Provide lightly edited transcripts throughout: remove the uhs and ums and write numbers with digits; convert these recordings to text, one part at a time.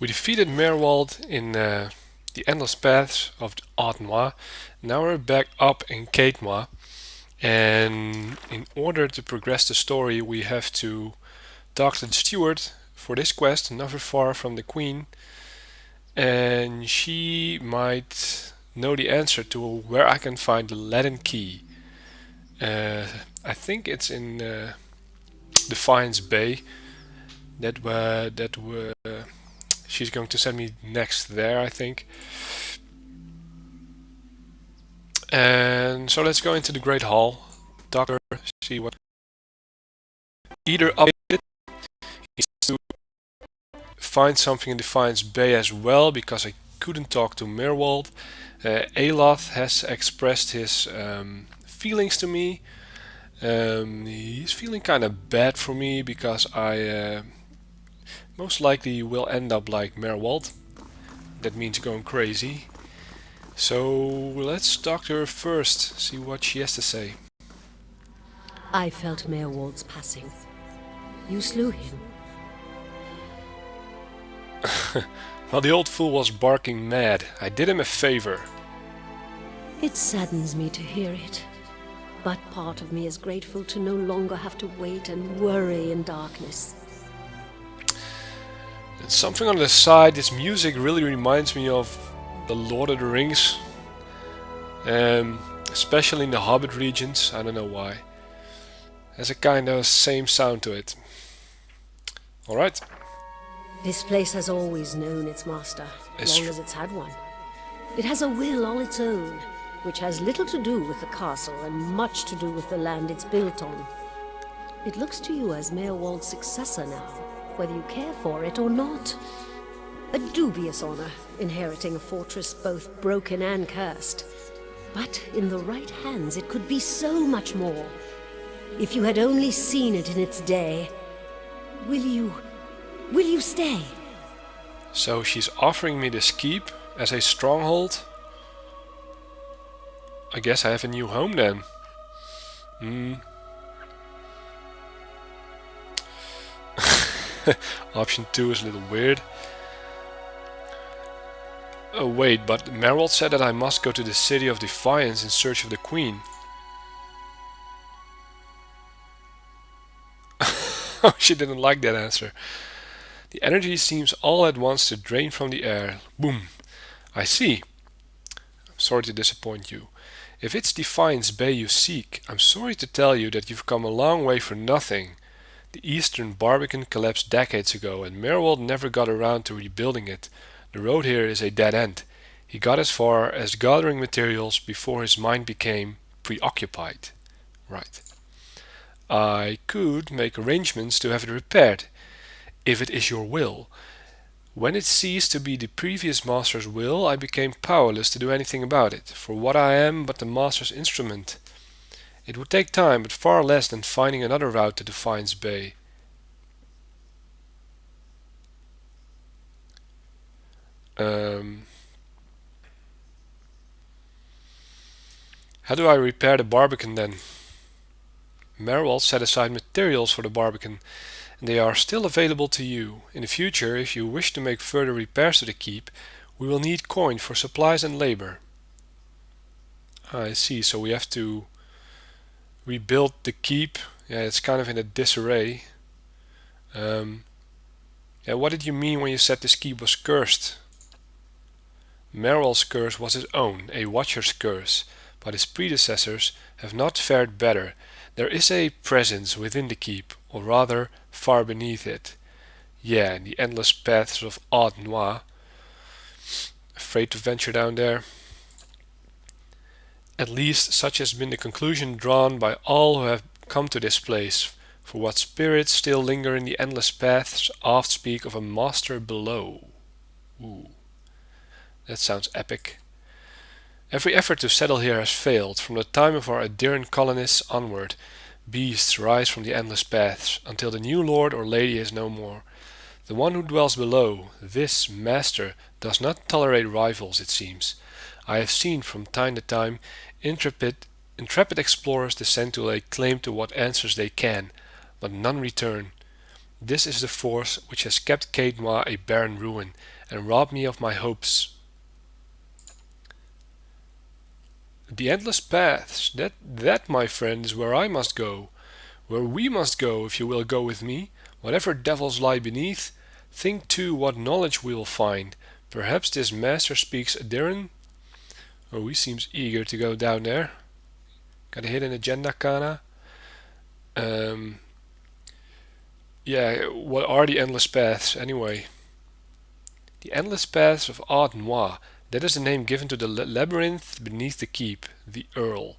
We defeated Merwald in the endless paths of Audnois. Now we're back up in Katenois, and in order to progress the story, we have to talk to the steward for this quest, never far from the queen, and she might know the answer to where I can find the Latin key. I think it's in Defiance Bay. She's going to send me next there, I think. And so let's go into the Great Hall. Doctor, see what either updated. Needs to find something in Defiance Bay as well because I couldn't talk to Mirwald. Aloth has expressed his feelings to me. He's feeling kind of bad for me because I most likely will end up like Merwald. That means going crazy. So let's talk to her first, see what she has to say. I felt Merwald's passing. You slew him. Well, the old fool was barking mad. I did him a favor. It saddens me to hear it. But part of me is grateful to no longer have to wait and worry in darkness. And something on the side, this music really reminds me of the Lord of the Rings. Especially in the Hobbit regions, I don't know why. Has a kind of same sound to it. Alright. This place has always known its master, It's long as it's had one. It has a will all its own, which has little to do with the castle and much to do with the land it's built on. It looks to you as Merwald's successor now, whether you care for it or not. A dubious honor, inheriting a fortress both broken and cursed. But in the right hands it could be so much more. If you had only seen it in its day. Will you stay? So she's offering me this keep as a stronghold. I guess I have a new home then. Option 2 is a little weird. Oh wait, but Merwald said that I must go to the City of Defiance in search of the Queen. Oh, she didn't like that answer. The energy seems all at once to drain from the air. Boom. I see. I'm sorry to disappoint you. If it's Defiance Bay you seek, I'm sorry to tell you that you've come a long way for nothing. The Eastern Barbican collapsed decades ago and Merwald never got around to rebuilding it. The road here is a dead end. He got as far as gathering materials before his mind became preoccupied. Right. I could make arrangements to have it repaired, if it is your will. When it ceased to be the previous master's will, I became powerless to do anything about it, for what I am but the master's instrument. It would take time, but far less than finding another route to Defiance Bay. How do I repair the Barbican then? Merwald set aside materials for the Barbican, and they are still available to you. In the future, if you wish to make further repairs to the keep, we will need coin for supplies and labor. I see, so we have to rebuild the keep. Yeah, it's kind of in a disarray. Yeah, what did you mean when you said this keep was cursed? Merwald's curse was his own, a watcher's curse, but his predecessors have not fared better. There is a presence within the keep, or rather, far beneath it. Yeah, in the endless paths of Audnois. Afraid to venture down there? At least such has been the conclusion drawn by all who have come to this place, for what spirits still linger in the endless paths oft speak of a master below. Ooh, that sounds epic. Every effort to settle here has failed. From the time of our adherent colonists onward, beasts rise from the endless paths, until the new lord or lady is no more. The one who dwells below, this master, does not tolerate rivals, it seems. I have seen from time to time intrepid explorers descend to lay claim to what answers they can, but none return. This is the force which has kept Caedmois a barren ruin, and robbed me of my hopes. The endless paths, that, my friend, is where I must go, where we must go, if you will go with me. Whatever devils lie beneath, think too what knowledge we will find. Perhaps this master speaks Adiran? Oh, he seems eager to go down there. Got a hidden agenda, Kana? Um, yeah, what are the endless paths, anyway? The endless paths of Ard Noir. That is the name given to the labyrinth beneath the keep, the Earl.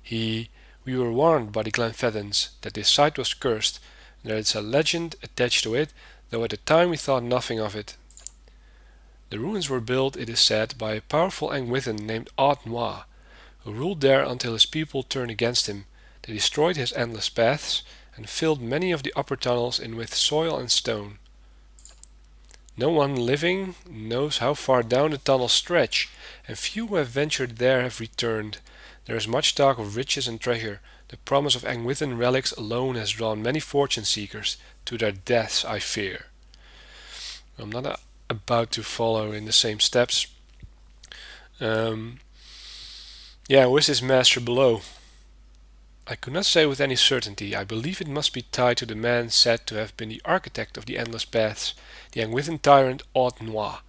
We were warned by the Glenfeddens that this site was cursed, and there is a legend attached to it, though at the time we thought nothing of it. The ruins were built, it is said, by a powerful Angwithan named Ard Noir, who ruled there until his people turned against him. They destroyed his endless paths, and filled many of the upper tunnels in with soil and stone. No one living knows how far down the tunnels stretch, and few who have ventured there have returned. There is much talk of riches and treasure. The promise of Angwithan relics alone has drawn many fortune seekers to their deaths, I fear. I'm not about to follow in the same steps. Yeah, who is this master below? I could not say with any certainty. I believe it must be tied to the man said to have been the architect of the endless paths, the Angwithan tyrant Ard Noir.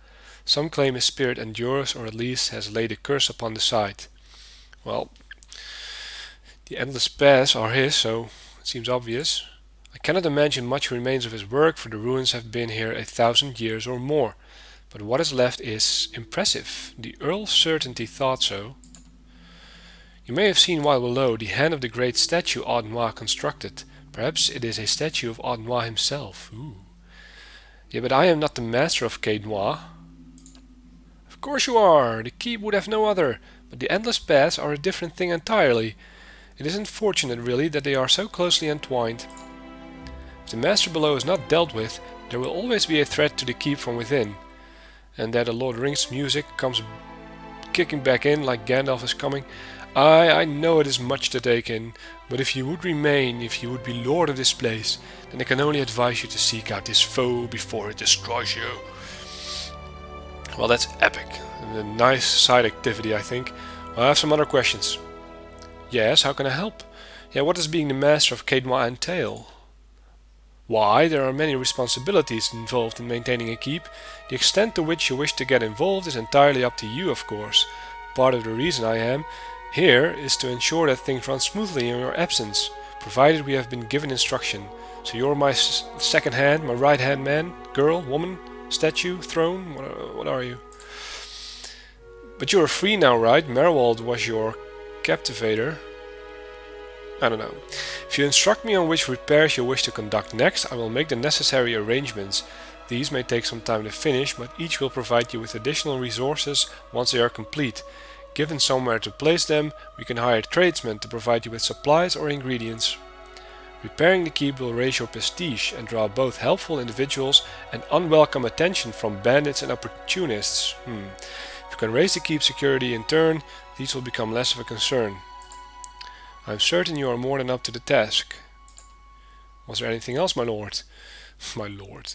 Some claim his spirit endures, or at least has laid a curse upon the site. Well, the endless paths are his, so it seems obvious. I cannot imagine much remains of his work, for the ruins have been here 1,000 years or more. But what is left is impressive. The Earl certainly thought so. You may have seen while below the hand of the great statue Ard Noir constructed. Perhaps it is a statue of Ard Noir himself. Ooh. Yeah, but I am not the master of Caedmois. Of course you are. The keep would have no other. But the endless paths are a different thing entirely. It is unfortunate, really, that they are so closely entwined. If the master below is not dealt with, there will always be a threat to the keep from within. And that the Lord of the Rings music comes kicking back in like Gandalf is coming. I know it is much to take in, but if you would remain, if you would be lord of this place, then I can only advise you to seek out this foe before it destroys you. Well, that's epic. And a nice side activity, I think. Well, I have some other questions. Yes, how can I help? Yeah, what does being the master of Caedmois entail? Why, there are many responsibilities involved in maintaining a keep. The extent to which you wish to get involved is entirely up to you, of course. Part of the reason I am here is to ensure that things run smoothly in your absence, provided we have been given instruction. So you're my second hand, my right hand man, girl, woman, statue, throne, what are you? But you're free now, right? Merwald was your captivator. I don't know. If you instruct me on which repairs you wish to conduct next, I will make the necessary arrangements. These may take some time to finish, but each will provide you with additional resources once they are complete. Given somewhere to place them, we can hire tradesmen to provide you with supplies or ingredients. Repairing the keep will raise your prestige and draw both helpful individuals and unwelcome attention from bandits and opportunists. If you can raise the keep security in turn, these will become less of a concern. I am certain you are more than up to the task. Was there anything else, my lord? My lord.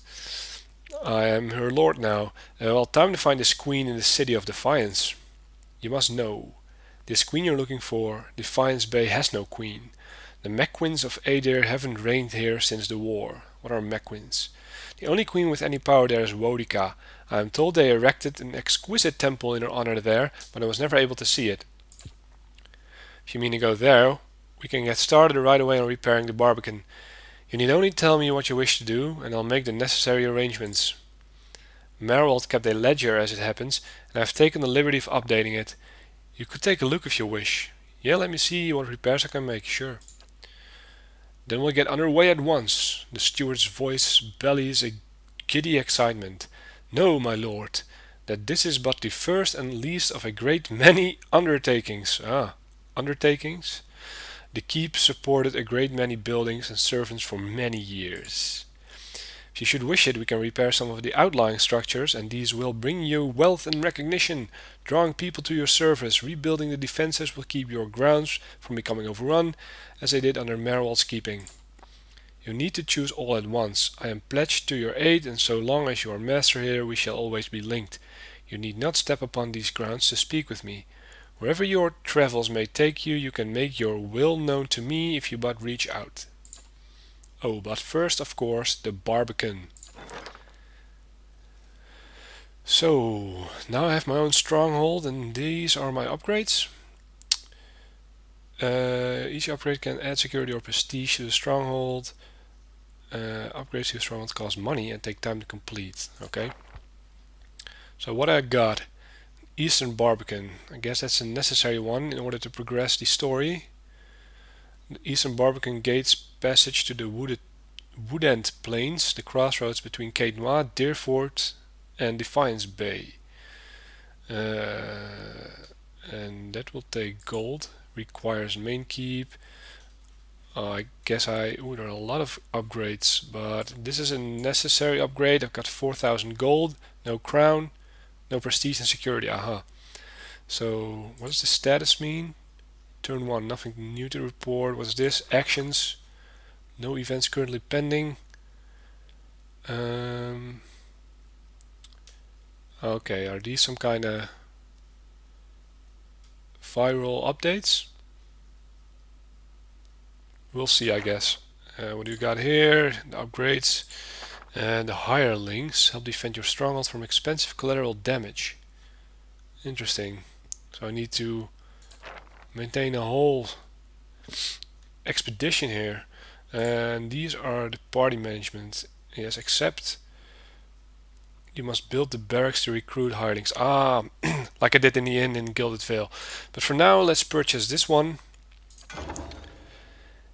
I am her lord now. Well, time to find this queen in the City of Defiance. You must know, this queen you're looking for, Defiance Bay has no queen. The Mequins of Adir haven't reigned here since the war. What are Mequins? The only queen with any power there is Wodica. I am told they erected an exquisite temple in her honor there, but I was never able to see it. If you mean to go there, we can get started right away on repairing the Barbican. You need only tell me what you wish to do, and I'll make the necessary arrangements. Merwald kept a ledger as it happens, and I've taken the liberty of updating it. You could take a look if you wish. Yeah, let me see what repairs I can make, sure. Then we'll get underway at once. The steward's voice bellies a giddy excitement. Know, my lord, that this is but the first and least of a great many undertakings. Undertakings? The keep supported a great many buildings and servants for many years. If you should wish it, we can repair some of the outlying structures, and these will bring you wealth and recognition, drawing people to your service. Rebuilding the defenses will keep your grounds from becoming overrun, as they did under Merwald's keeping. You need to choose all at once. I am pledged to your aid, and so long as you are master here, we shall always be linked. You need not step upon these grounds to speak with me. Wherever your travels may take you, you can make your will known to me if you but reach out. Oh, but first, of course, the Barbican. So, now I have my own stronghold, and these are my upgrades. Each upgrade can add security or prestige to the stronghold. Upgrades to the stronghold cost money and take time to complete. Okay. So what I got? Eastern Barbican. I guess that's a necessary one in order to progress the story. The Eastern Barbican gates passage to the wooded plains, the crossroads between Cape Noir, Deerford, and Defiance Bay. And that will take gold. Requires main keep. I guess there are a lot of upgrades, but this is a necessary upgrade. I've got 4,000 gold, no crown, no prestige and security. Aha. So what does the status mean? Turn 1, nothing new to report. What's this? Actions. No events currently pending. Okay, are these some kind of viral updates? We'll see, I guess. What do you got here? The upgrades. And the hirelings help defend your stronghold from expensive collateral damage. Interesting. So I need to maintain a whole expedition here. And these are the party management. Yes, except you must build the barracks to recruit hirelings. Ah, like I did in the inn in Gilded Vale. But for now, let's purchase this one.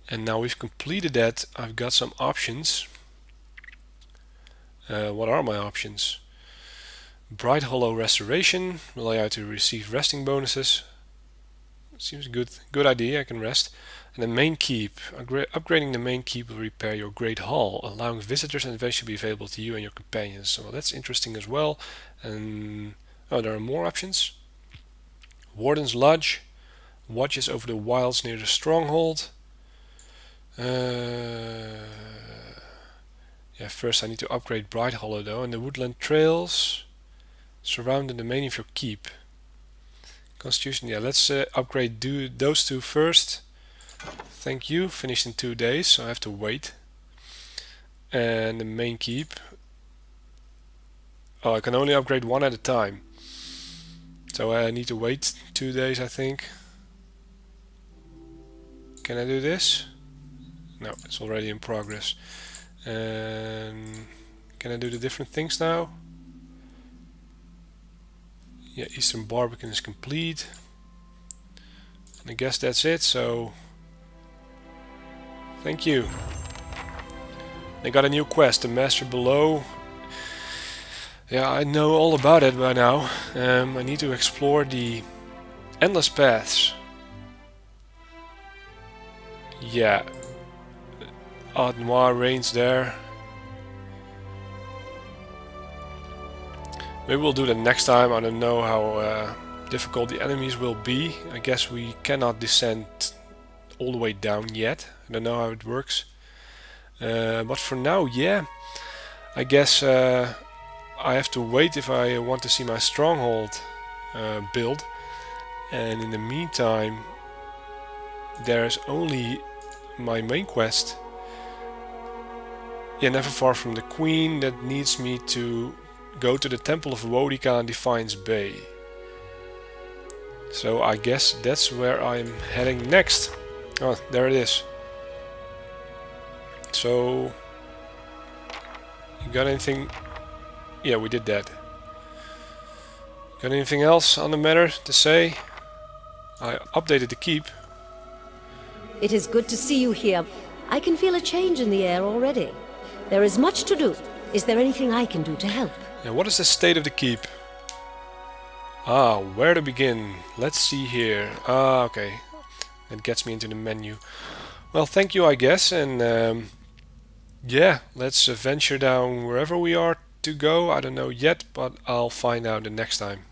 And now we've completed that, I've got some options. What are my options? Bright Hollow Restoration will allow you to receive resting bonuses. Seems a good idea, I can rest. And the main keep. Upgrading the main keep will repair your Great Hall, allowing visitors and adventure to be available to you and your companions. So that's interesting as well. And there are more options. Warden's Lodge watches over the wilds near the stronghold. Yeah, first I need to upgrade Bright Hollow though, and the woodland trails surround the domain of your keep. Constitution, yeah, let's upgrade those two first. Thank you, finished in 2 days, so I have to wait. And the main keep. Oh, I can only upgrade one at a time. So I need to wait 2 days, I think. Can I do this? No, it's already in progress. And can I do the different things now? Yeah, Eastern Barbican is complete. And I guess that's it, so thank you. I got a new quest, the Master Below. Yeah, I know all about it by now. I need to explore the endless paths. Yeah. Odd Noir reigns there. Maybe we'll do that next time. I don't know how difficult the enemies will be. I guess we cannot descend all the way down yet. I don't know how it works. But for now, yeah. I guess I have to wait if I want to see my stronghold build. And in the meantime, there's only my main quest. Yeah, never far from the Queen, that needs me to go to the Temple of Wodika in Defiance Bay. So I guess that's where I'm heading next. Oh, there it is. So, you got anything? Yeah, we did that. Got anything else on the matter to say? I updated the keep. It is good to see you here. I can feel a change in the air already. There is much to do. Is there anything I can do to help? Yeah, what is the state of the keep? Ah, where to begin? Let's see here. Ah, okay. That gets me into the menu. Well, thank you, I guess, and yeah, let's venture down wherever we are to go. I don't know yet, but I'll find out the next time.